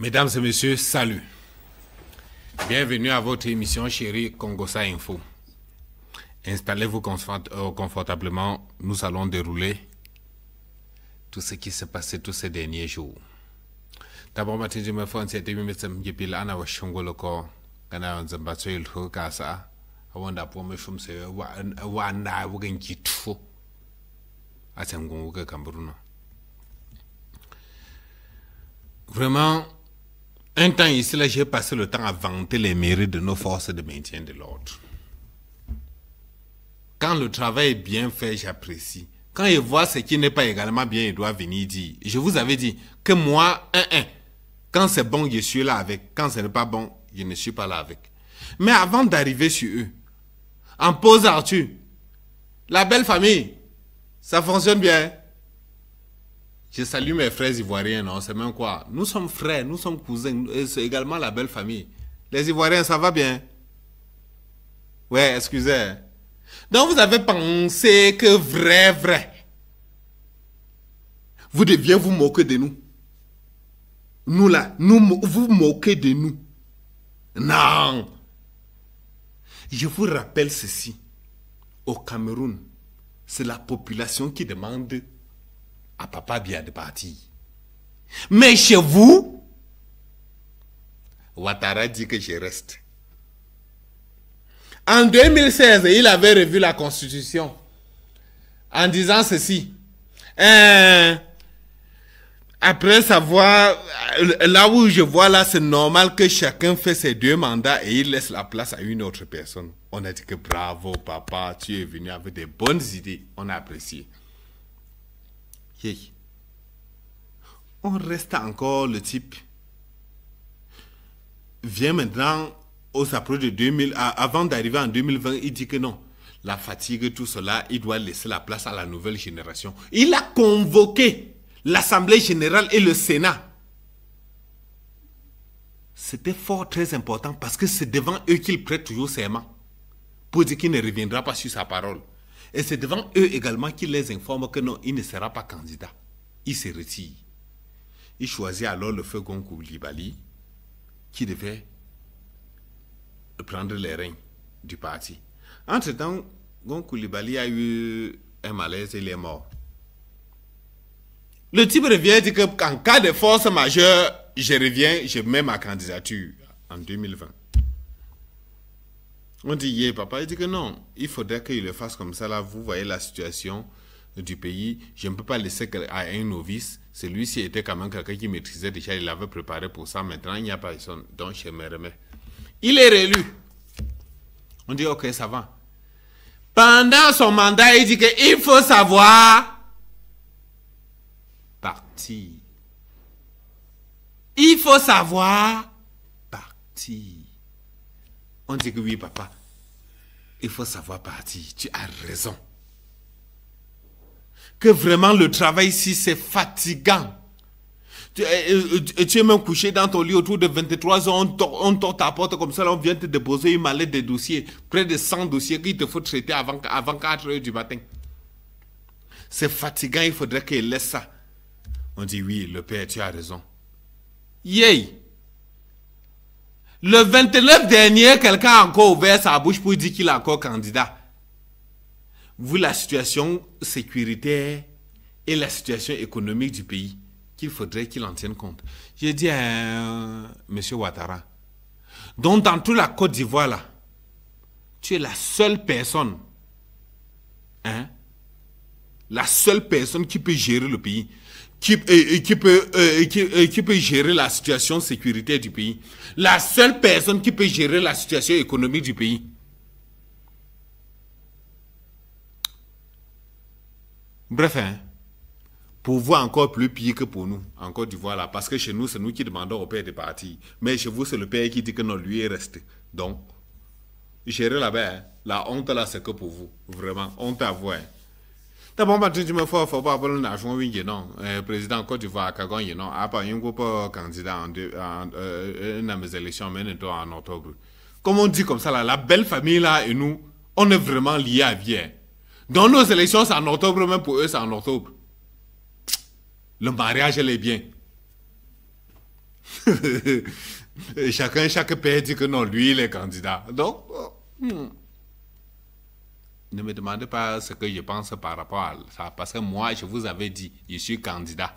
Mesdames et messieurs, salut. Bienvenue à votre émission chérie Congossa Info. Installez-vous confortablement, nous allons dérouler tout ce qui s'est passé tous ces derniers jours. D'abord, matin, je me fais un certain médecin qui pile ana washongo loko kana nzambatso ilho kasa awanda po me shumse wa na wugen kitfo atengo wuga kamburuno. Vraiment, un temps ici, là, j'ai passé le temps à vanter les mérites de nos forces de maintien de l'ordre. Quand le travail est bien fait, j'apprécie. Quand il voit ce qui n'est pas également bien, il doit venir dire. Je vous avais dit que moi, quand c'est bon, je suis là avec. Quand ce n'est pas bon, je ne suis pas là avec. Mais avant d'arriver sur eux, en pause Arthur, la belle famille, ça fonctionne bien. Je salue mes frères ivoiriens, non, c'est même quoi. Nous sommes frères, nous sommes cousins, et c'est également la belle famille. Les Ivoiriens, ça va bien? Ouais, excusez. Donc vous avez pensé que vrai, vous deviez vous moquer de nous. Nous là, vous moquez de nous. Non. Je vous rappelle ceci. Au Cameroun, c'est la population qui demande à Papa Biya de partir. Mais chez vous, Ouattara dit que je reste. En 2016, il avait revu la Constitution en disant ceci. Après savoir, là où je vois là, c'est normal que chacun fait ses 2 mandats et il laisse la place à une autre personne. On a dit que bravo papa, tu es venu avec des bonnes idées. On a apprécié. Hey. On reste encore le type. Vient maintenant aux approches de 2000, avant d'arriver en 2020, il dit que non. La fatigue, tout cela, il doit laisser la place à la nouvelle génération. Il a convoqué l'Assemblée générale et le Sénat. C'était fort très important parce que c'est devant eux qu'il prête toujours serment pour dire qu'il ne reviendra pas sur sa parole. Et c'est devant eux également qu'il les informe que non, il ne sera pas candidat. Il se retire. Il choisit alors le feu Gon Coulibaly qui devait prendre les rênes du parti. Entre-temps, Gon Coulibaly a eu un malaise et il est mort. Le type revient et dit qu'en cas de force majeure, je reviens, je mets ma candidature en 2020. On dit, yeah, papa, il dit que non, il faudrait qu'il le fasse comme ça. Là, vous voyez la situation du pays. Je ne peux pas laisser à un novice. Celui-ci était quand même quelqu'un qui maîtrisait déjà, il l'avait préparé pour ça. Maintenant, il n'y a pas personne. Donc, je me remets. Il est réélu. On dit, ok, ça va. Pendant son mandat, il dit qu'il faut savoir partir. Il faut savoir partir. On dit que oui, papa, il faut savoir partir. Tu as raison. Que vraiment le travail ici, c'est fatigant. Tu es même couché dans ton lit autour de 23 ans, on tord ta porte comme ça, là, on vient te déposer une mallette de dossiers, près de 100 dossiers qu'il te faut traiter avant 4 heures du matin. C'est fatigant, il faudrait qu'il laisse ça. On dit oui, le père, tu as raison. Yay! Le 29 dernier, quelqu'un a encore ouvert sa bouche pour dire qu'il est encore candidat. Vu la situation sécuritaire et la situation économique du pays, qu'il faudrait qu'il en tienne compte. J'ai dit à M. Ouattara, donc dans toute la Côte d'Ivoire, là, tu es la seule personne, la seule personne qui peut gérer le pays. Qui peut gérer la situation sécuritaire du pays. La seule personne qui peut gérer la situation économique du pays. Bref, pour vous encore plus pire que pour nous, en Côte d'Ivoire là, parce que chez nous, c'est nous qui demandons au père de partir. Mais chez vous, c'est le père qui dit que non, lui est resté. Donc, gérer là-bas, la honte là, c'est que pour vous. Vraiment, honte à vous. D'abord, je me fais pas appeler non. Président Côte d'Ivoire, Kagon, non. Après, il y a un candidat dans mes élections, mais en octobre. Comme on dit comme ça, là, la belle famille là et nous, on est vraiment liés à vie. Dans nos élections, c'est en octobre, même pour eux, c'est en octobre. Le mariage, elle est bien. Chaque père dit que non, lui, il est candidat. Donc, ne me demandez pas ce que je pense par rapport à ça. Parce que moi, je vous avais dit, je suis candidat.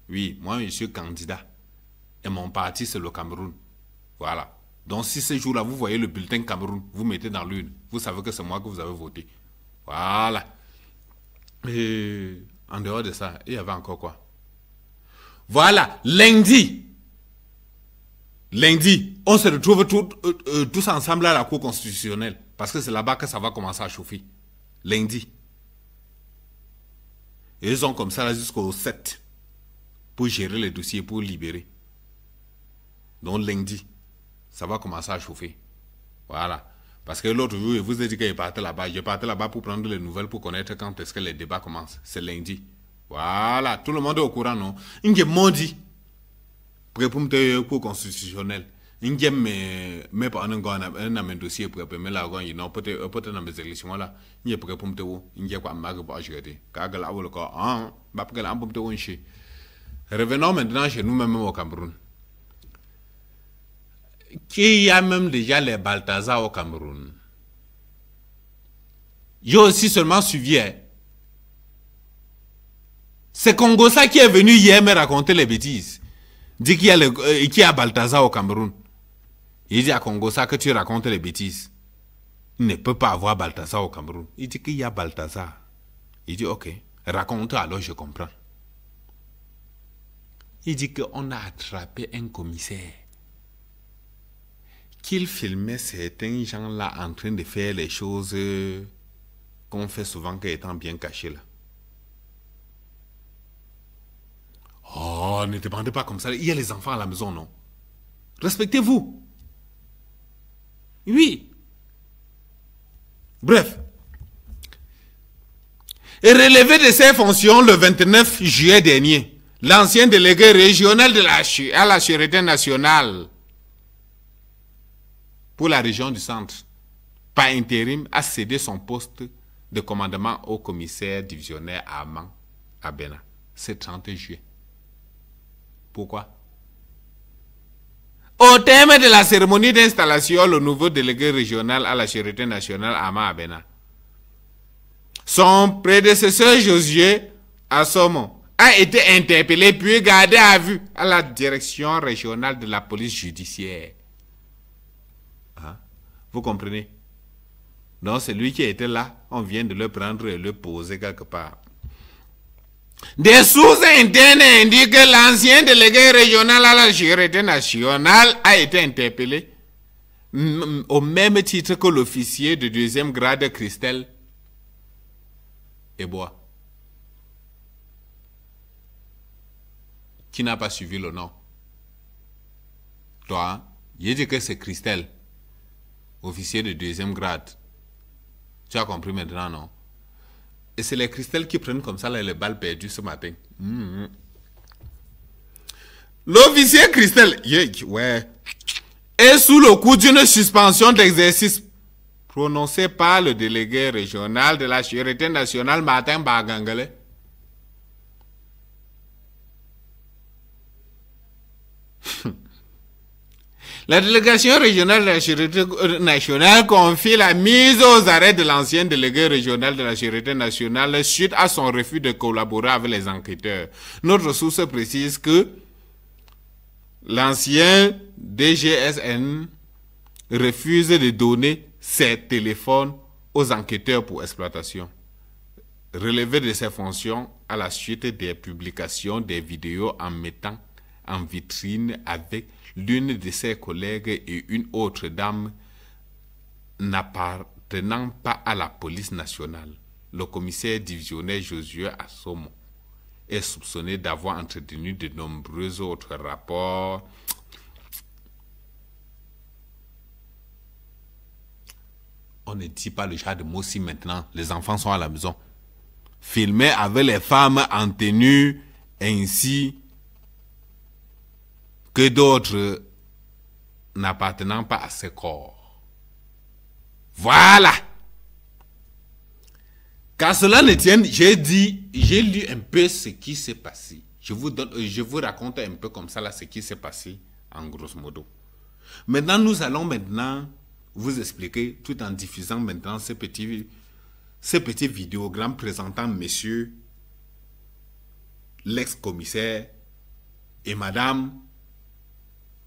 Oui, moi, je suis candidat. Et mon parti, c'est le Cameroun. Voilà. Donc, si ce jour-là, vous voyez le bulletin Cameroun, vous mettez dans l'urne. Vous savez que c'est moi que vous avez voté. Voilà. Et en dehors de ça, il y avait encore quoi? Voilà. Lundi, on se retrouve tous ensemble à la Cour constitutionnelle. Parce que c'est là-bas que ça va commencer à chauffer. Lundi. Et ils sont comme ça là jusqu'au 7. Pour gérer les dossiers, pour libérer. Donc lundi, ça va commencer à chauffer. Voilà. Parce que l'autre jour, je vous ai dit que je partais là-bas. Je partais là-bas pour prendre les nouvelles, pour connaître quand est-ce que les débats commencent. C'est lundi. Voilà. Tout le monde est au courant, non? Il m'a dit, pour me cours constitutionnel, il me pas un dossier pour me la gagner. Non, peut-être dans mes élections là. Il est prêt pour me dire, il y a quoi à m'agir. Car là, on le corps, ah, bah, pour que là, on peut me dire, revenons maintenant chez nous-mêmes au Cameroun. Qu'il y a même déjà les Balthazar au Cameroun. J'ai aussi seulement suivi. C'est Congosa qui est venu hier me raconter les bêtises. Dit qu'il y a Balthazar au Cameroun. Il dit à Congosa que tu racontes les bêtises. Il ne peut pas avoir Balthazar au Cameroun. Il dit qu'il y a Balthazar. Il dit ok, raconte alors je comprends. Il dit qu'on a attrapé un commissaire. Qu'il filmait certains gens-là en train de faire les choses qu'on fait souvent qu'étant bien cachés là. Oh, ne demandez pas comme ça. Il y a les enfants à la maison, non? Respectez-vous. Oui. Bref. Et relevé de ses fonctions le 29 juillet dernier, l'ancien délégué régional à la Sûreté nationale pour la région du centre, par intérim, a cédé son poste de commandement au commissaire divisionnaire Armand Abena. C'est 30 juillet. Pourquoi? Au terme de la cérémonie d'installation, le nouveau délégué régional à la Sûreté nationale Armand Abena, son prédécesseur Josué Assomo a été interpellé puis gardé à vue à la direction régionale de la police judiciaire. Vous comprenez? Donc, c'est lui qui était là. On vient de le prendre et le poser quelque part. Des sources internes indiquent que l'ancien délégué régional à la Sûreté nationale a été interpellé au même titre que l'officier de deuxième grade Christelle Ebois, qui n'a pas suivi le nom. Toi, il dit que c'est Christelle, officier de deuxième grade. Tu as compris maintenant, non? Et c'est les Christelle qui prennent comme ça là, les balles perdues ce matin. L'officier Christelle, ouais, est sous le coup d'une suspension d'exercice prononcée par le délégué régional de la Sûreté nationale, Martin Bagangale. La délégation régionale de la Sûreté nationale confie la mise aux arrêts de l'ancien délégué régional de la Sûreté nationale suite à son refus de collaborer avec les enquêteurs. Notre source précise que l'ancien DGSN refuse de donner ses téléphones aux enquêteurs pour exploitation. Relevé de ses fonctions à la suite des publications des vidéos en mettant en vitrine avec l'une de ses collègues et une autre dame n'appartenant pas à la police nationale. Le commissaire divisionnaire Josué Assomo est soupçonné d'avoir entretenu de nombreux autres rapports. On ne dit pas le genre de mots si maintenant les enfants sont à la maison. Filmé avec les femmes en tenue ainsi que d'autres n'appartenant pas à ce corps. Voilà. Qu'à cela ne tienne, j'ai lu un peu ce qui s'est passé. Je vous raconte un peu comme ça là ce qui s'est passé en grosso modo. Maintenant, nous allons vous expliquer, tout en diffusant maintenant ces petits vidéogrammes présentant monsieur l'ex-commissaire et madame,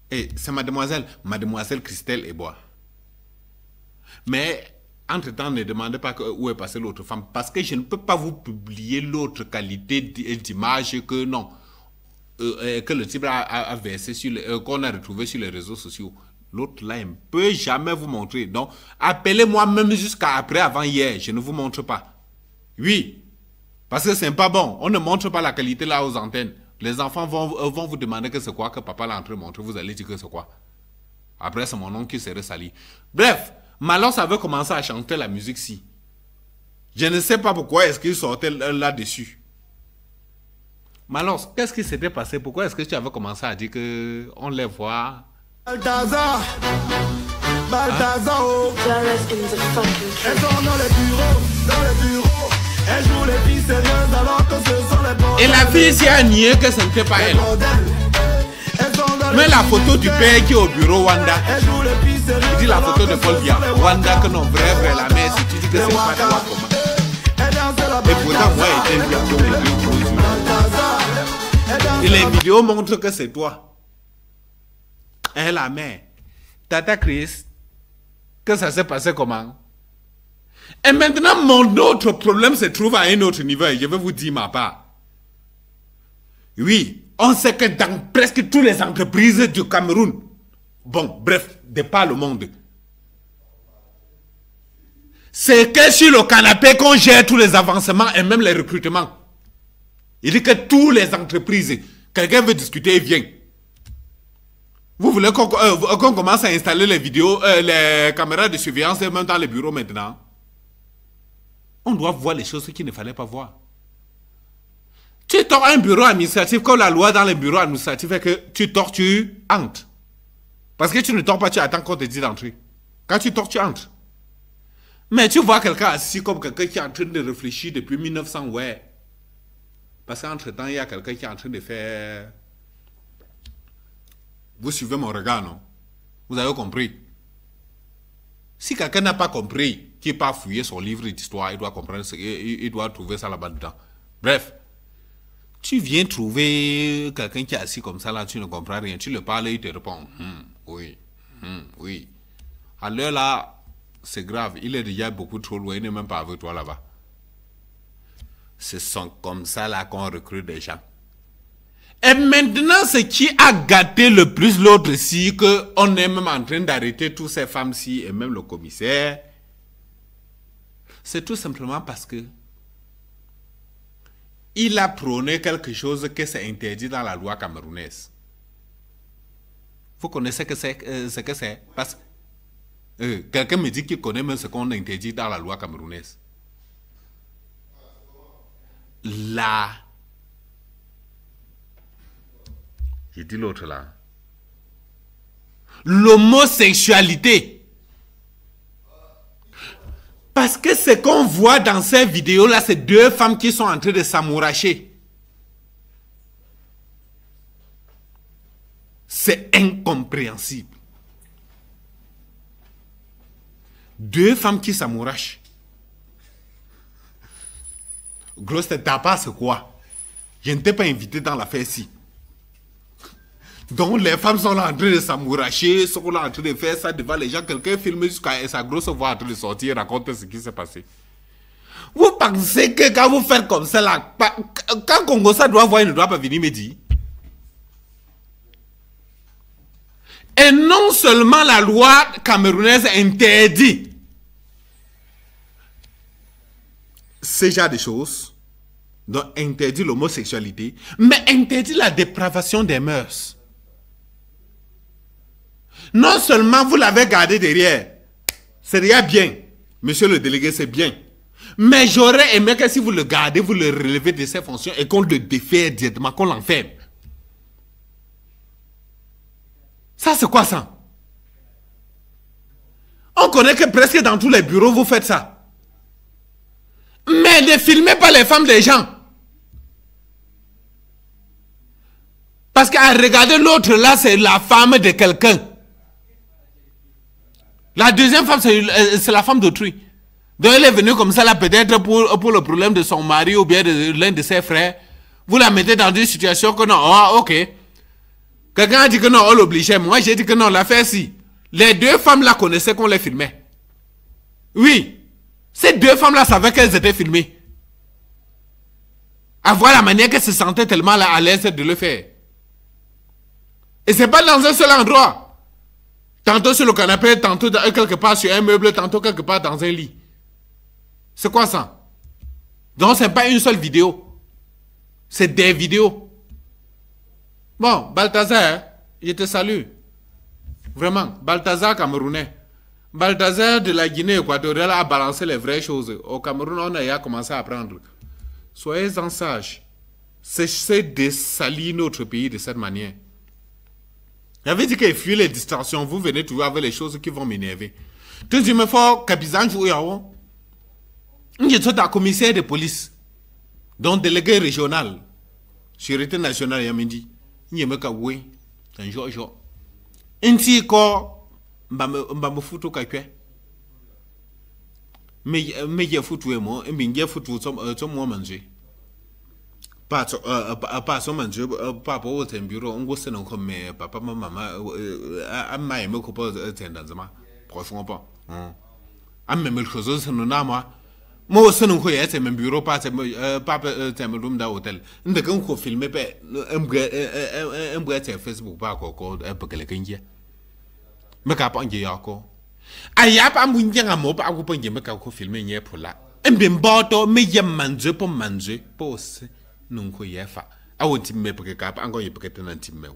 et c'est mademoiselle Christelle Ebois. Mais entre-temps, ne demandez pas où est passée l'autre femme, parce que je ne peux pas vous publier l'autre qualité d'image que non, que le type a versé qu'on a retrouvé sur les réseaux sociaux. L'autre là, il ne peut jamais vous montrer. Donc, appelez-moi même jusqu'à après, avant hier, je ne vous montre pas. Oui, parce que c'est pas bon. On ne montre pas la qualité là aux antennes. Les enfants vont vous demander que c'est quoi que papa l'a en train de montrer. Vous allez dire que c'est quoi. Après, c'est mon oncle qui serait sali. Bref, Malos avait commencé à chanter la musique-ci. Je ne sais pas pourquoi est-ce qu'il sortait là-dessus. Malos, qu'est-ce qui s'était passé? Pourquoi est-ce que tu avais commencé à dire qu'on les voit? Balthazar, oh. Elles sont dans les bureaux, elles jouent les filles sérieuses alors que ce sont les bordels. Et la fille s'y a nié que ce n'était pas elle. Mais la photo du père qui est au bureau Wanda, il dit la photo de Paul Biya. Wanda que non, vrai, la mère, si tu dis que c'est pas toi, comment? Et pourtant, moi, j'étais bien. Et les vidéos montrent que c'est toi. Et la mère, Tata Chris, que ça s'est passé comment? Et maintenant, mon autre problème se trouve à un autre niveau. Je vais vous dire ma part. Oui, on sait que dans presque toutes les entreprises du Cameroun, bon, bref, de par le monde, c'est que sur le canapé qu'on gère tous les avancements et même les recrutements. Il dit que toutes les entreprises, quelqu'un veut discuter, il vient. Vous voulez qu'on commence à installer les vidéos, les caméras de surveillance même dans les bureaux maintenant? On doit voir les choses qu'il ne fallait pas voir. Tu tords un bureau administratif, comme la loi dans les bureaux administratifs est que tu tords, tu entres. Parce que tu ne tords pas, tu attends qu'on te dise d'entrer. Quand tu tords, tu entres. Mais tu vois quelqu'un assis comme quelqu'un qui est en train de réfléchir depuis 1900, ouais. Parce qu'entre-temps, il y a quelqu'un qui est en train de faire... Vous suivez mon regard, non? Vous avez compris? Si quelqu'un n'a pas compris, qui n'est pas fouillé son livre d'histoire, il doit comprendre, il doit trouver ça là-bas dedans. Bref, tu viens trouver quelqu'un qui est assis comme ça là, tu ne comprends rien, tu le parles et il te répond, oui, oui. À l'heure là, c'est grave, il est déjà beaucoup trop loin, il n'est même pas avec toi là-bas. Ce sont comme ça là qu'on recrute des gens. Et maintenant, ce qui a gâté le plus l'autre-ci, qu'on est même en train d'arrêter toutes ces femmes-ci, et même le commissaire, c'est tout simplement parce que il a prôné quelque chose que c'est interdit dans la loi camerounaise. Vous connaissez ce que c'est? Parce que quelqu'un me dit qu'il connaît même ce qu'on interdit dans la loi camerounaise. Là, je dis l'autre là. L'homosexualité. Parce que ce qu'on voit dans ces vidéos-là, c'est deux femmes qui sont en train de s'amouracher. C'est incompréhensible. Deux femmes qui s'amourachent. Grosse tête, t'as pas c'est quoi? Je ne t'ai pas invité dans l'affaire-ci. Donc les femmes sont là en train de s'amouracher, sont là en train de faire ça devant les gens. Quelqu'un filme jusqu'à sa grosse voix en train de sortir et raconte ce qui s'est passé. Vous pensez que quand vous faites comme ça là, quand Congo ça doit voir, il ne doit pas venir me dire. Et non seulement la loi camerounaise interdit ce genre de choses, donc interdit l'homosexualité, mais interdit la dépravation des mœurs. Non seulement vous l'avez gardé derrière, c'est déjà bien, monsieur le délégué, c'est bien. Mais j'aurais aimé que si vous le gardez, vous le relevez de ses fonctions et qu'on le défait directement, qu'on l'enferme. Ça, c'est quoi ça? On connaît que presque dans tous les bureaux, vous faites ça. Mais ne filmez pas les femmes des gens. Parce qu'à regarder l'autre là, c'est la femme de quelqu'un. La deuxième femme, c'est la femme d'autrui. Donc elle est venue comme ça là, peut-être pour le problème de son mari ou bien de l'un de ses frères. Vous la mettez dans une situation que non, oh, ok. Quelqu'un a dit que non, on l'obligeait. Moi, j'ai dit que non, l'affaire si. Les deux femmes là connaissaient qu'on les filmait. Oui. Ces deux femmes là savaient qu'elles étaient filmées. À voir la manière qu'elles se sentaient tellement là à l'aise de le faire. Et c'est pas dans un seul endroit. Tantôt sur le canapé, tantôt quelque part sur un meuble, tantôt quelque part dans un lit. C'est quoi ça? Donc c'est pas une seule vidéo. C'est des vidéos. Bon, Balthazar, je te salue. Vraiment, Balthazar camerounais. Balthazar de la Guinée équatoriale a balancé les vraies choses. Au Cameroun, on a commencé à apprendre. Soyez-en sages. Cessez de salir notre pays de cette manière. J'avais dit que fuir les distractions, vous venez toujours avec les choses qui vont m'énerver. Tu dis, mais faut capitaine jouer à où? Je suis un commissaire de police, donc délégué régional, sécurité nationale, il m'a dit, je me suis c'est un jour. Ainsi, quand je me fous au cacao, mais je fous tout et moi, et bien je fous tout le monde manger. Pas son manger, pas pour au bureau, on gosse non comme papa, maman, à ma me coupe dans ma, franchement pas. À même chose, c'est non à moi. Moi, je ne sais pas si mon bureau pas un room d'hôtel. Je ne sais pas si filmer un bret sur Facebook pas encore un peu que les Kenyans. Mais quand on dit encore, il y a pas un bien à moi pas pour dire mais quand on filme hier pour là. Un bien bateau mais il y a manger pour manger pour ça non quoi y a fa. Ah on dit mais pour que quand encore il peut être un petit mais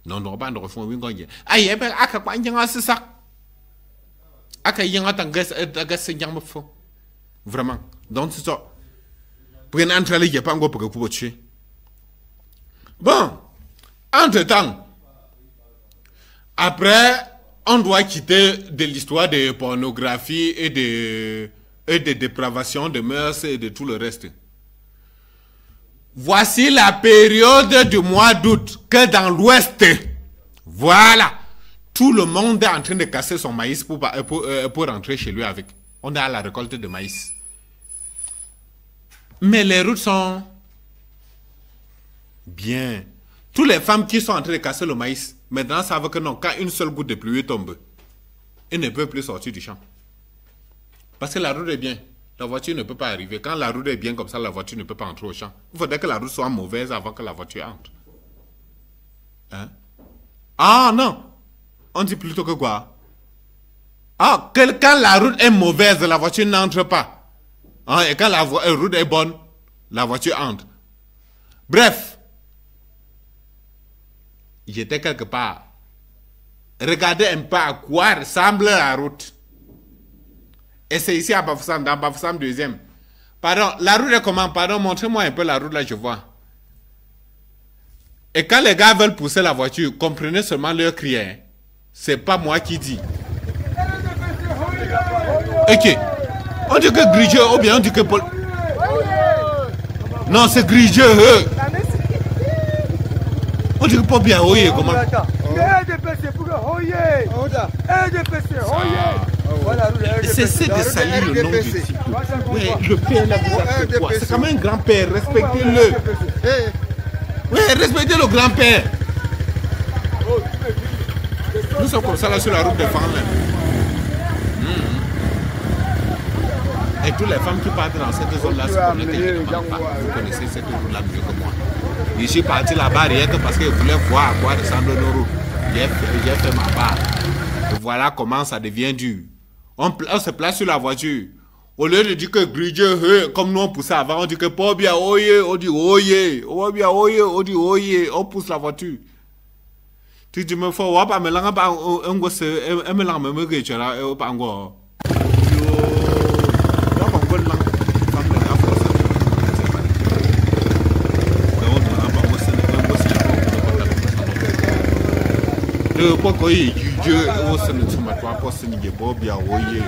non non pas de refond oui quand il y a. Ah il y a pas à quoi il y a c'est ça. À quoi il y a tant que c'est bien me faut. Vraiment. Donc c'est ça. Pour une entrée, il n'y a pas encore pour que vous tuer. Bon. Entre-temps, après, on doit quitter de l'histoire de pornographie et de dépravation de mœurs et de tout le reste. Voici la période du mois d'août que dans l'Ouest, voilà, tout le monde est en train de casser son maïs pour rentrer chez lui avec. On est à la récolte de maïs. Mais les routes sont bien. Toutes les femmes qui sont en train de casser le maïs, maintenant savent que non, quand une seule goutte de pluie tombe, elles ne peuvent plus sortir du champ. Parce que la route est bien. La voiture ne peut pas arriver. Quand la route est bien comme ça, la voiture ne peut pas entrer au champ. Il faudrait que la route soit mauvaise avant que la voiture entre. Hein? Ah non! On dit plutôt que quoi? Ah, quand la route est mauvaise, la voiture n'entre pas. Hein, et quand la route est bonne, la voiture entre. Bref, j'étais quelque part. Regardez un peu à quoi ressemble la route. Et c'est ici à Bafoussam, dans Bafoussam 2e. Pardon, la route est comment? Pardon, montrez-moi un peu la route là, je vois. Et quand les gars veulent pousser la voiture, comprenez seulement leur cri. Hein. C'est pas moi qui dis. Ok. On dit que Grigeux ou bien on dit que Paul. Non, c'est Grigeux. On dit que Paul bien, oui, comment? Cessez de salir le nom du type. Oui, le père là, vous avez quoi? C'est comme un grand-père, respectez-le. Oui, respectez le grand-père. Nous sommes comme ça là sur la route des femmes. Et toutes les femmes qui partent dans cette zone-là, vous connaissez cette route-là mieux que moi. Je suis parti là-bas rien que parce que je voulais voir à quoi ressemblent nos routes. J'ai fait ma part. Et voilà comment ça devient dur. On se place sur la voiture. Au lieu de dire que Grigeux, comme nous on poussait avant, on dit que pas bien, oye, on dit oye, on dit oye, on pousse la voiture. Tu dis, mais faut pas me lancer par un gosse, un me lancer me que tu as pas encore. Pourquoi il y a aussi le tomatoire pour se nier pour bien voyer.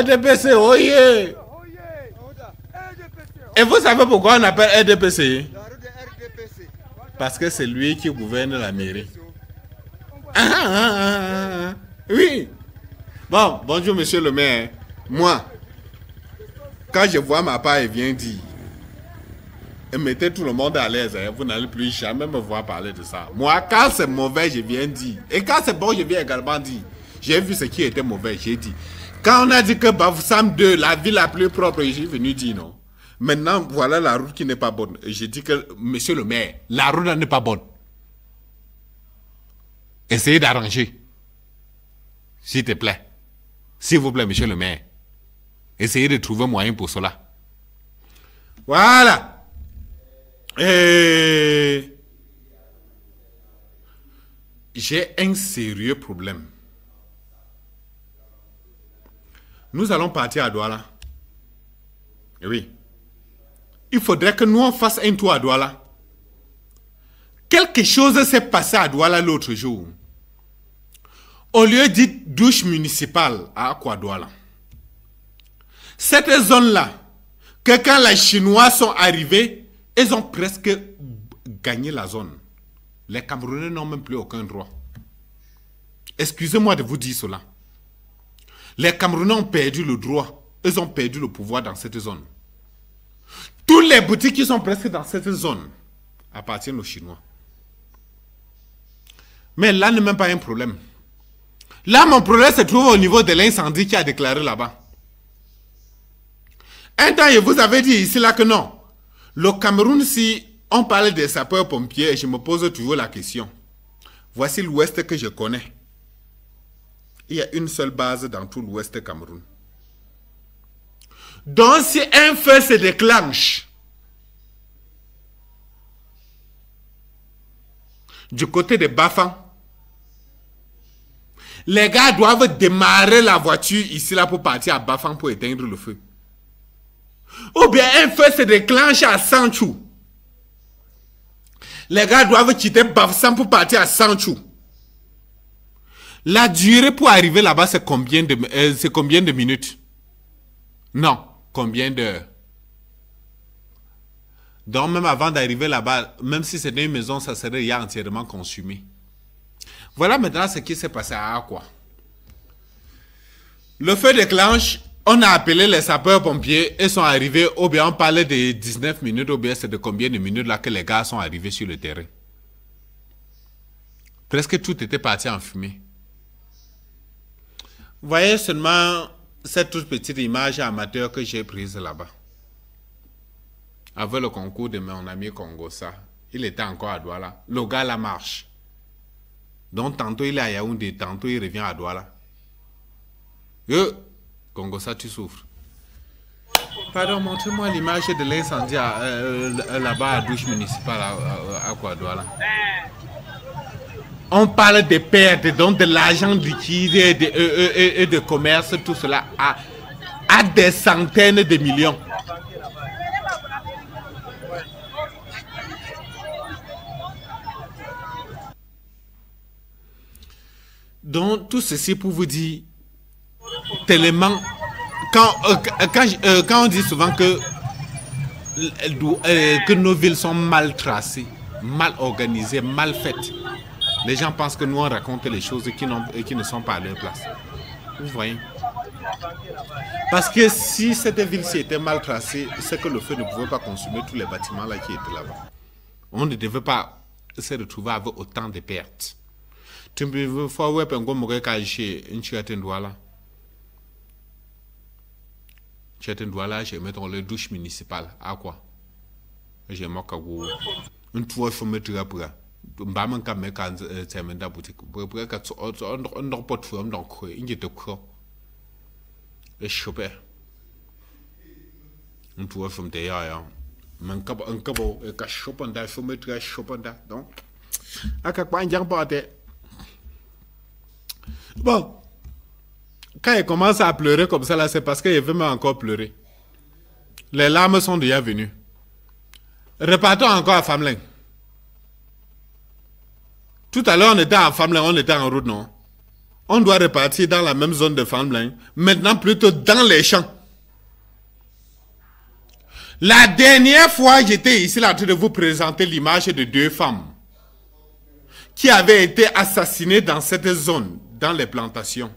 RDPC, oyez. Et vous savez pourquoi on appelle RDPC? Parce que c'est lui qui gouverne la mairie. Oui. Bon, bonjour monsieur le maire. Moi, quand je vois ma part, elle vient dire. Et mettez tout le monde à l'aise. Hein. Vous n'allez plus jamais me voir parler de ça. Moi, quand c'est mauvais, je viens dire. Et quand c'est bon, je viens également dire. J'ai vu ce qui était mauvais, j'ai dit. Quand on a dit que Bafoussam 2, la ville la plus propre, j'ai venu dire non. Maintenant, voilà la route qui n'est pas bonne. J'ai dit que, monsieur le maire, la route n'est pas bonne. Essayez d'arranger. S'il te plaît. S'il vous plaît, monsieur le maire. Essayez de trouver un moyen pour cela. Voilà. Et j'ai un sérieux problème. Nous allons partir à Douala. Oui. Il faudrait que nous on fasse un tour à Douala. Quelque chose s'est passé à Douala l'autre jour. Au lieu de douche municipale à Aqua-Douala. Cette zone-là, que quand les Chinois sont arrivés, ils ont presque gagné la zone. Les Camerounais n'ont même plus aucun droit. Excusez-moi de vous dire cela. Les Camerounais ont perdu le droit. Ils ont perdu le pouvoir dans cette zone. Toutes les boutiques qui sont presque dans cette zone appartiennent aux Chinois. Mais là, n'est même pas un problème. Là, mon problème se trouve au niveau de l'incendie qui a déclaré là-bas. Un temps, je vous avais dit ici là que non. Le Cameroun, si on parle des sapeurs-pompiers, je me pose toujours la question. Voici l'ouest que je connais. Il y a une seule base dans tout l'ouest Cameroun. Donc, si un feu se déclenche du côté de Bafang, les gars doivent démarrer la voiture ici là pour partir à Bafang pour éteindre le feu. Ou bien un feu se déclenche à Sanchou. Les gars doivent quitter Bafoussam pour partir à Sanchou. La durée pour arriver là-bas, c'est combien de minutes? Non, combien d'heures? Donc même avant d'arriver là-bas, même si c'était une maison, ça serait déjà entièrement consumé. Voilà maintenant ce qui s'est passé à Aqua. Le feu déclenche. On a appelé les sapeurs-pompiers, ils sont arrivés, ou bien on parlait de 19 minutes, ou bien c'est de combien de minutes là que les gars sont arrivés sur le terrain. Presque tout était parti en fumée. Vous voyez seulement cette toute petite image amateur que j'ai prise là-bas. Avec le concours de mon ami Congosa, il était encore à Douala. Le gars la marche. Donc tantôt il est à Yaoundé, tantôt il revient à Douala. Congo, ça tu souffres. Pardon, montrez-moi l'image de l'incendie là-bas à douche municipale à Douala. On parle de pertes, donc de l'argent liquide et de commerce, tout cela à des centaines de millions. Donc tout ceci pour vous dire tellement quand on dit souvent que nos villes sont mal tracées, mal organisées, mal faites, les gens pensent que nous on raconte les choses qui ne sont pas à leur place. Vous voyez? Parce que si cette ville-ci était mal tracée, c'est que le feu ne pouvait pas consumer tous les bâtiments là qui étaient là-bas. On ne devait pas se retrouver avec autant de pertes. Tu peux voir un peu je mets dans le douche municipale. À quoi? Je m'en cago. Un tour faut mettre à près. M'bam quand me quand c'est même boutique. Pour que on porte fou donc il est quoi? Et choper. Un tour faut me ya. Man cabo un cabo et que choper dans faut mettre à choper dans. Donc à quoi un jang pas bon. Quand il commence à pleurer comme ça, là, c'est parce qu'il veut même encore pleurer. Les larmes sont déjà venues. Repartons encore à Famlin. Tout à l'heure, on était à Famlin, on était en route, non? On doit repartir dans la même zone de farmland. Maintenant, plutôt dans les champs. La dernière fois, j'étais ici là en train de vous présenter l'image de 2 femmes qui avaient été assassinées dans cette zone, dans les plantations.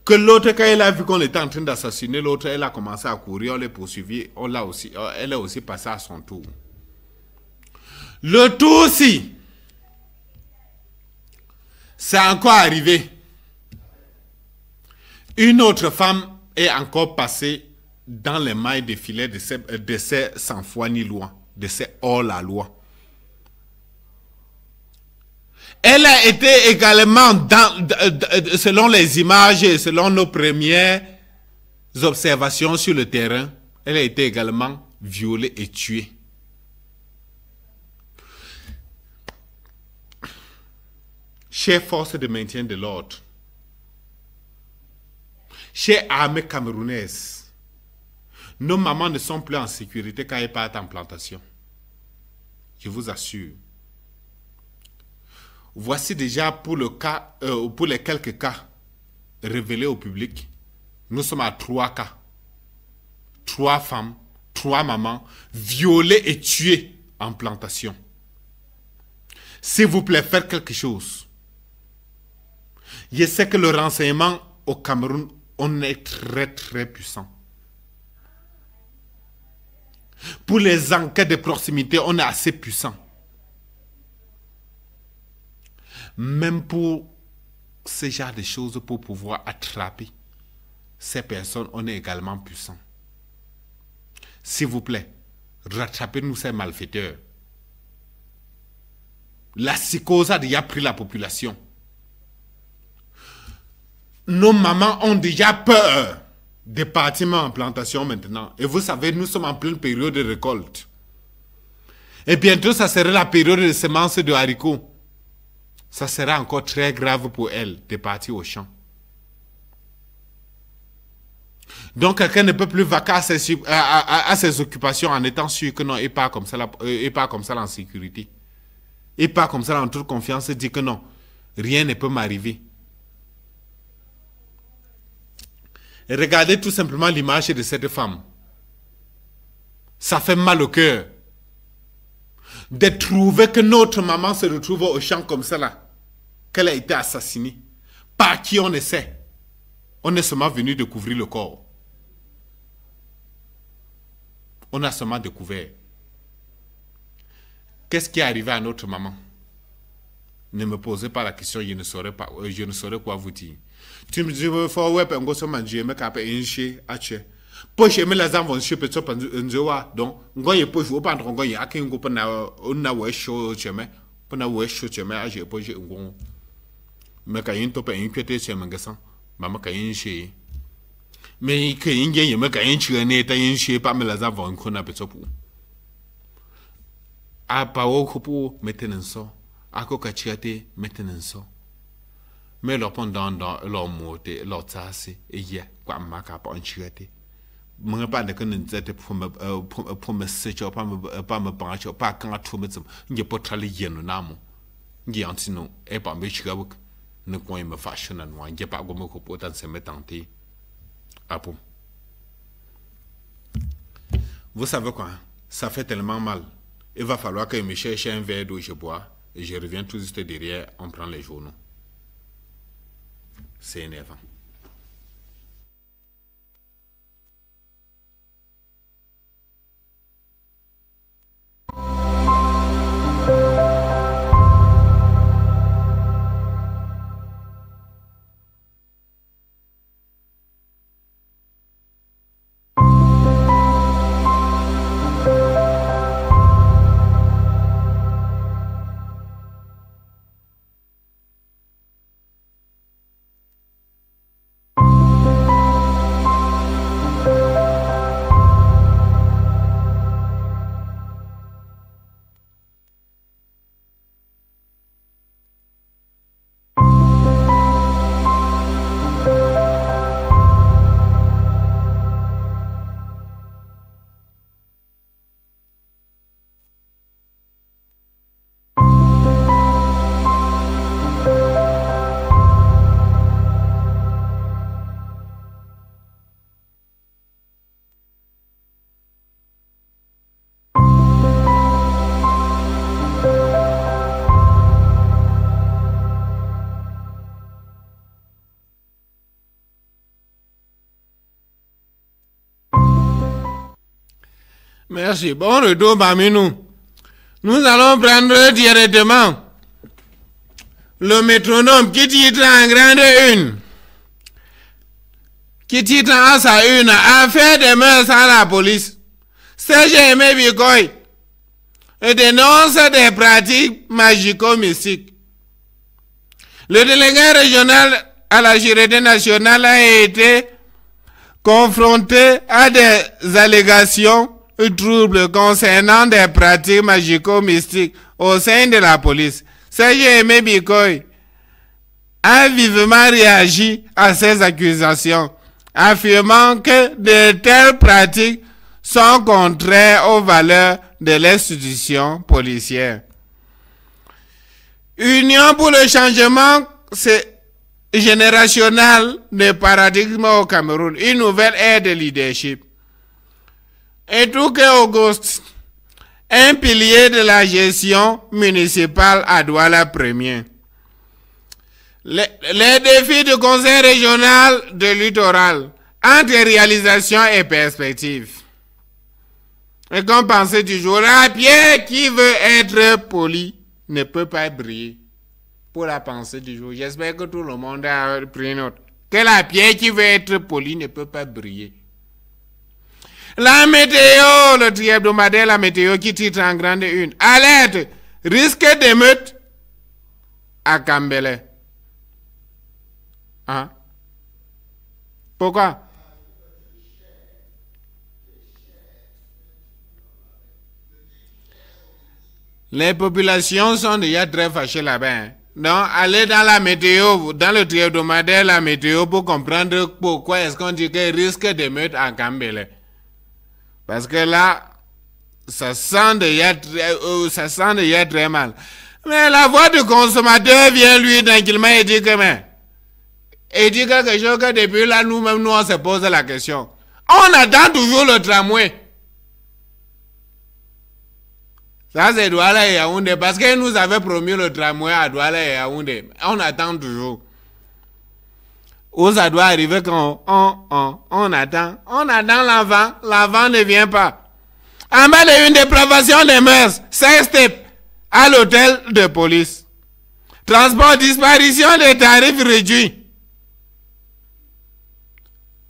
Que l'autre, quand elle a vu qu'on était en train d'assassiner l'autre, elle a commencé à courir, on l'a poursuivi, elle est aussi passée à son tour. Le tout aussi, c'est encore arrivé. Une autre femme est encore passée dans les mailles des filets de ces sans foi ni loi, de ces hors-la-loi. Elle a été également, selon les images et selon nos premières observations sur le terrain, elle a été également violée et tuée. Chers forces de maintien de l'ordre, chers armées camerounaises, nos mamans ne sont plus en sécurité quand elles partent en plantation. Je vous assure. Voici déjà pour les quelques cas révélés au public. Nous sommes à 3 cas. 3 femmes, 3 mamans violées et tuées en plantation. S'il vous plaît, faites quelque chose. Je sais que le renseignement au Cameroun, on est très très puissant. Pour les enquêtes de proximité, on est assez puissant. Même pour ce genre de choses, pour pouvoir attraper ces personnes, on est également puissant. S'il vous plaît, rattrapez-nous ces malfaiteurs. La psychose a déjà pris la population. Nos mamans ont déjà peur des bâtiments en plantation maintenant. Et vous savez, nous sommes en pleine période de récolte. Et bientôt, ça sera la période de semences de haricots. Ça sera encore très grave pour elles de partir au champ. Donc, quelqu'un ne peut plus vaquer à ses occupations en étant sûr que non, il part comme ça, en sécurité. Il part comme ça en toute confiance et dit que non, rien ne peut m'arriver. Regardez tout simplement l'image de cette femme. Ça fait mal au cœur de trouver que notre maman se retrouve au champ comme ça là, qu'elle a été assassinée. Par qui on ne sait. On est seulement venu découvrir le corps. On a seulement découvert. Qu'est-ce qui est arrivé à notre maman? Ne me posez pas la question, je ne saurais quoi vous dire. Tu me dis, il faut ouais, pengo so manger, mais qu'après inché, ache. Poche, mais les enfants, je peux te prendre un joie. Donc, ngoye poche, ou pas ngoye, à qui on peut na ouais chaud, cheme, pour na ouais chaud, cheme, à j'ai poche ngon. Mais quand il tope un côté, c'est magasin, maman quand inché. Mais que ingé, mais quand inché, n'est pas inché, pas mais les enfants, qu'on a peut-être pour. A pa wo kupu maintenance, a ko kachiate maintenance. Mais leur pendant dans leur mote, leur tasse et ya quoi maka pa enchirate. Mon pas de que nous étions pour me sécher, pas me brancher, pas quand tout me dit, il n'y a pas de travail yen namo. N'y antino, et pas me chigabuk, ne coin me fashion and one, n'y a pas gomme copotan se mettanté. Apo. Vous savez quoi? Ça fait tellement mal. Il va falloir que je me cherche un verre d'eau, je bois, et je reviens tout juste derrière, on prend les journaux. C'est énervant. Merci. Bon retour parmi nous. Nous allons prendre directement le métronome qui titre en grande une. Qui titre en sa une. Affaire des mœurs à la police. Serge Aimé Bikoy dénonce des pratiques magico-mystiques. Le délégué régional à la sûreté nationale a été confronté à des allégations troubles concernant des pratiques magico-mystiques au sein de la police. Serge Aimé Bikoy a vivement réagi à ces accusations, affirmant que de telles pratiques sont contraires aux valeurs de l'institution policière. Union pour le changement générationnel de paradigme au Cameroun, une nouvelle ère de leadership. Et tout que Auguste, un pilier de la gestion municipale à Douala Premier. Les défis du conseil régional de littoral, entre réalisation et perspective. Et comme pensée du jour, la pierre qui veut être polie ne peut pas briller. Pour la pensée du jour, j'espère que tout le monde a pris note. Que la pierre qui veut être polie ne peut pas briller. La météo, le tri-hebdomadaire, la météo qui titre en grande une. Alerte, risque d'émeute à Cambele. Hein? Pourquoi? Les populations sont déjà très fâchées là-bas. Hein? Donc, allez dans la météo, dans le tri-hebdomadaire, la météo, pour comprendre pourquoi est-ce qu'on dit qu'il risque d'émeute à Cambele. Parce que là, ça sent déjà très mal. Mais la voix du consommateur vient lui tranquillement et dit que et dit quelque chose que depuis là, nous-mêmes, nous, on se pose la question. On attend toujours le tramway. Ça, c'est Douala et Yaoundé. Parce qu'ils nous avaient promis le tramway à Douala et Yaoundé. On attend toujours. Où ça doit arriver quand on attend. On attend l'avant. L'avant ne vient pas. En bas de une dépravation des mœurs. 5 steps à l'hôtel de police. Transport, disparition des tarifs réduits.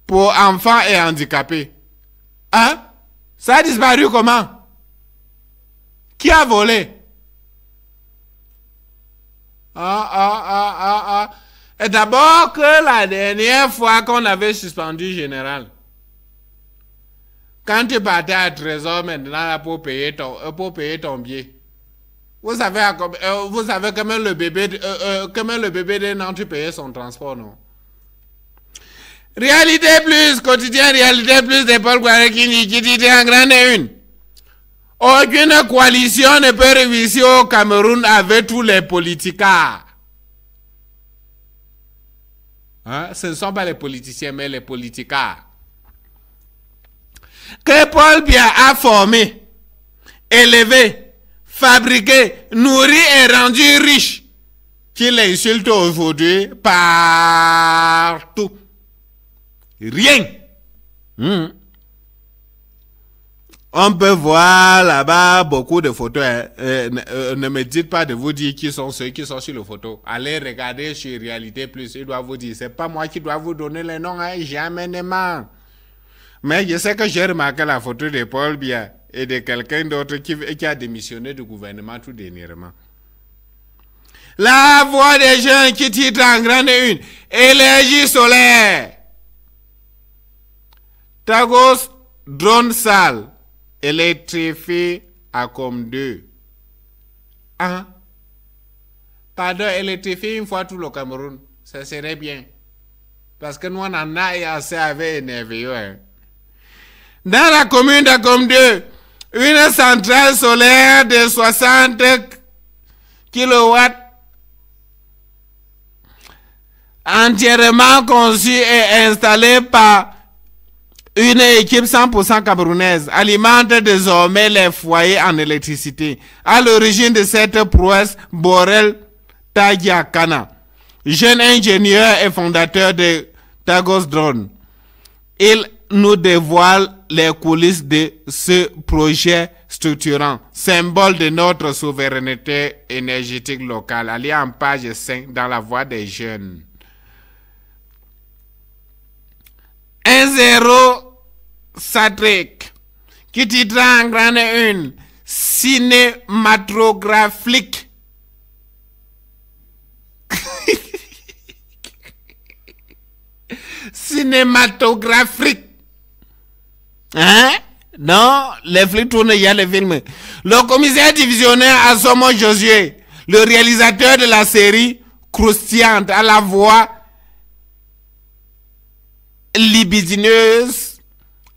Pour enfants et handicapés. Hein? Ça a disparu comment? Qui a volé? Et d'abord que la dernière fois qu'on avait suspendu général, quand tu partais à Trésor maintenant là, pour payer ton billet, vous savez comment le bébé de Nantes tu payais son transport, non? Réalité plus, quotidien, réalité plus de Paul Guarekini qui dit en grande une. Aucune coalition ne peut réussir au Cameroun avec tous les politicards. Hein? Ce ne sont pas les politiciens, mais les politicards. Que Paul Biya a formé, élevé, fabriqué, nourri et rendu riche, qu'il insulte aujourd'hui partout. Rien. On peut voir là-bas beaucoup de photos. Ne me dites pas de vous dire qui sont ceux qui sont sur les photos. Allez regarder sur Réalité Plus. Il doit vous dire. C'est pas moi qui dois vous donner les noms. Hein, jamais ne ment. Mais je sais que j'ai remarqué la photo de Paul Biya et de quelqu'un d'autre qui a démissionné du gouvernement tout dernièrement. La voix des gens qui titrent en grande une. Énergie solaire. Tagos drone sale. Électrifie à comme 2. Ah. Pardon, électrifier une fois tout le Cameroun. Ça serait bien. Parce que nous, on en a assez avec énervé. Hein. Dans la commune d'Acom 2, une centrale solaire de 60 kW entièrement conçue et installée par une équipe 100% camerounaise alimente désormais les foyers en électricité. À l'origine de cette prouesse, Borel Tagiakana, jeune ingénieur et fondateur de Tagos Drone. Il nous dévoile les coulisses de ce projet structurant, symbole de notre souveraineté énergétique locale. Allez en page 5 dans la voix des jeunes. 1-0 Sadric, qui titre en grande une, cinématographique. Cinématographique. Hein? Non, les flics tournent, il y a les films. Le commissaire divisionnaire Asomo Josué, le réalisateur de la série croustillante à la voix libidineuse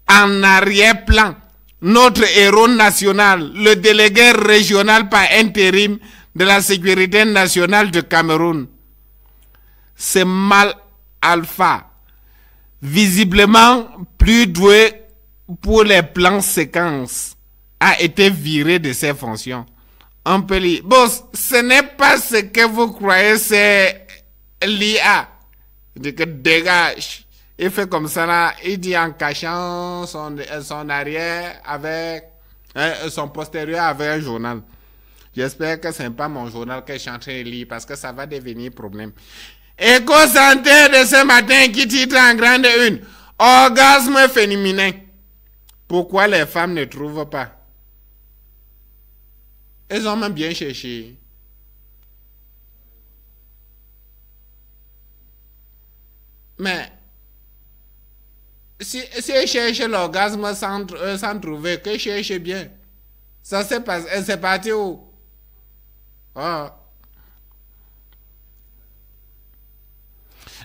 en arrière-plan. Notre héros national, le délégué régional par intérim de la sécurité nationale de Cameroun. C'est Mal Alpha, visiblement plus doué pour les plans séquences, a été viré de ses fonctions. On peut lire. Boss, ce n'est pas ce que vous croyez, c'est l'IA. Il dit que dégage. Il fait comme ça là, il dit en cachant son arrière avec son postérieur avec un journal. J'espère que ce n'est pas mon journal que je suis en train de lire parce que ça va devenir problème. Éco Santé de ce matin qui titre en grande une. Orgasme féminin. Pourquoi les femmes ne trouvent pas? Elles ont même bien cherché. Mais si elles cherchent l'orgasme sans trouver, qu'elles cherchent bien. Ça c'est parti où? Oh.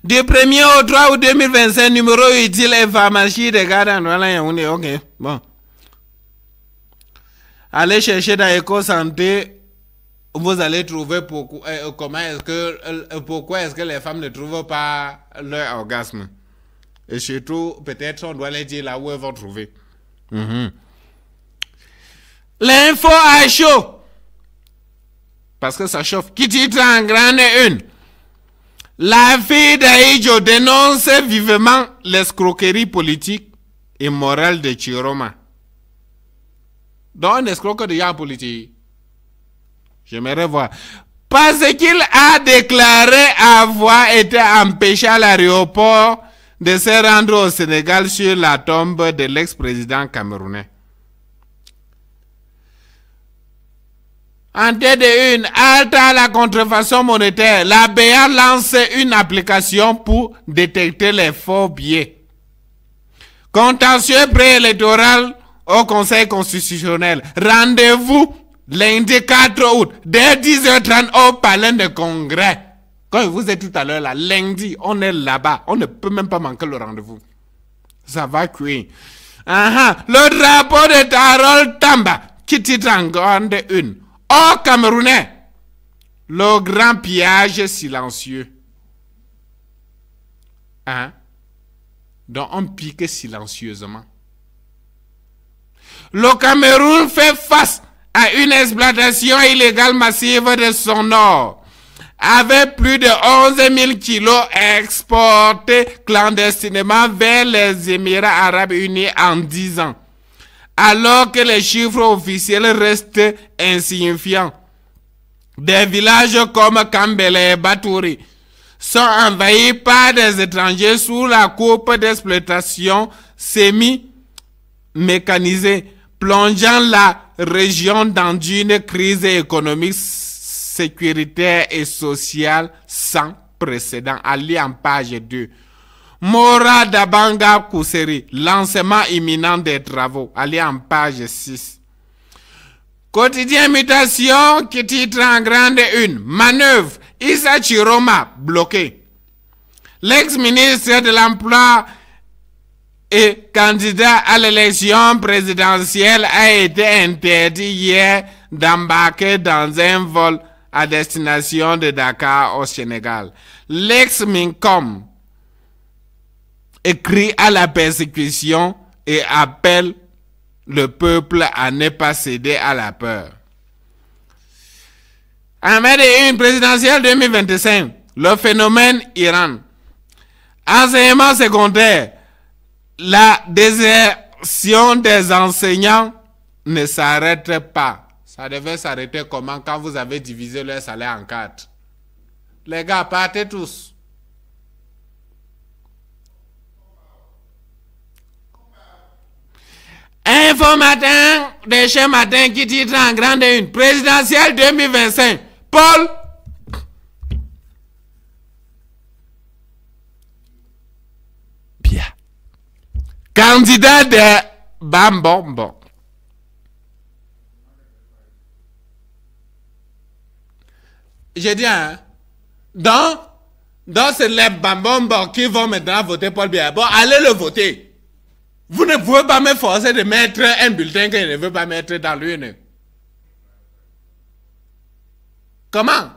Du 1er au 3 août 2025, numéro utile et pharmacie de garde. Voilà, on est ok. Bon. Allez chercher dans Éco Santé. Vous allez trouver pourquoi est-ce que les femmes ne trouvent pas leur orgasme. Et surtout, peut-être on doit les dire là où elles vont trouver. L'info à chaud. Parce que ça chauffe. Qui titre en grande une. La fille d'Aïdjo dénonce vivement l'escroquerie politique et morale de Chiroma. Donc, un escroc de en politique. J'aimerais voir. Parce qu'il a déclaré avoir été empêché à l'aéroport de se rendre au Sénégal sur la tombe de l'ex-président camerounais. En tête de une, halte à la contrefaçon monétaire, la BA lance une application pour détecter les faux billets. Contentieux préélectoral au Conseil constitutionnel. Rendez-vous lundi 4 août, dès 10h30 au palais de congrès. Quand je vous ai tout à l'heure là, lundi, on est là-bas. On ne peut même pas manquer le rendez-vous. Ça va cuire. Le drapeau de Tarol Tamba, qui titre en grande une. Au Camerounais, le grand pillage silencieux. Donc on pique silencieusement. Le Cameroun fait face à une exploitation illégale massive de son or, avec plus de 11 000 kilos exportés clandestinement vers les Émirats arabes unis en 10 ans. Alors que les chiffres officiels restent insignifiants. Des villages comme Kambele et Batouri sont envahis par des étrangers sous la coupe d'exploitation semi-mécanisée, plongeant la région dans une crise économique, sécuritaire et sociale sans précédent. Allez en page 2. Mora Dabanga Kousseri, lancement imminent des travaux. Allez en page 6. Quotidien Mutation qui titre en grande une. Manœuvre, Issa Chiroma bloqué. L'ex-ministre de l'Emploi et candidat à l'élection présidentielle a été interdit hier d'embarquer dans un vol à destination de Dakar au Sénégal. L'ex-Mincom écrit à la persécution et appelle le peuple à ne pas céder à la peur. En mai de une présidentielle 2025, le phénomène Iran. Enseignement secondaire. la désertion des enseignants ne s'arrête pas. Ça devait s'arrêter comment quand vous avez divisé leur salaire en 4? Les gars, partez tous. Info matin, déchet matin qui titre en grande une. Présidentielle 2025. Paul. Bien. Candidat de Bambombo. J'ai dit, hein, donc c'est les Bambombo qui vont maintenant voter Paul Biya. Bon, allez le voter. Vous ne pouvez pas me forcer de mettre un bulletin que je ne veux pas mettre dans l'urne. Comment?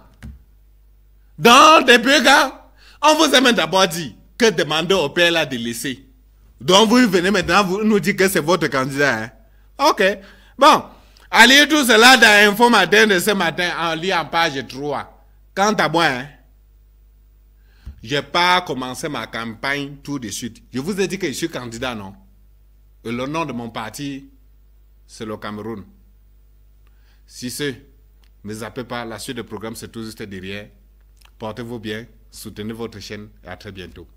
Donc, depuis quand on vous a même d'abord dit que demander au père là de laisser. Donc, vous venez maintenant, vous nous dites que c'est votre candidat. Hein? Ok. Bon. À lire tout cela dans Info Matin de ce matin, en lit en page 3. Quant à moi, hein, je n'ai pas commencé ma campagne tout de suite. Je vous ai dit que je suis candidat, non? Et le nom de mon parti, c'est le Cameroun. Si ce, ne zappez pas, la suite du programme, c'est tout juste derrière. Portez-vous bien, soutenez votre chaîne et à très bientôt.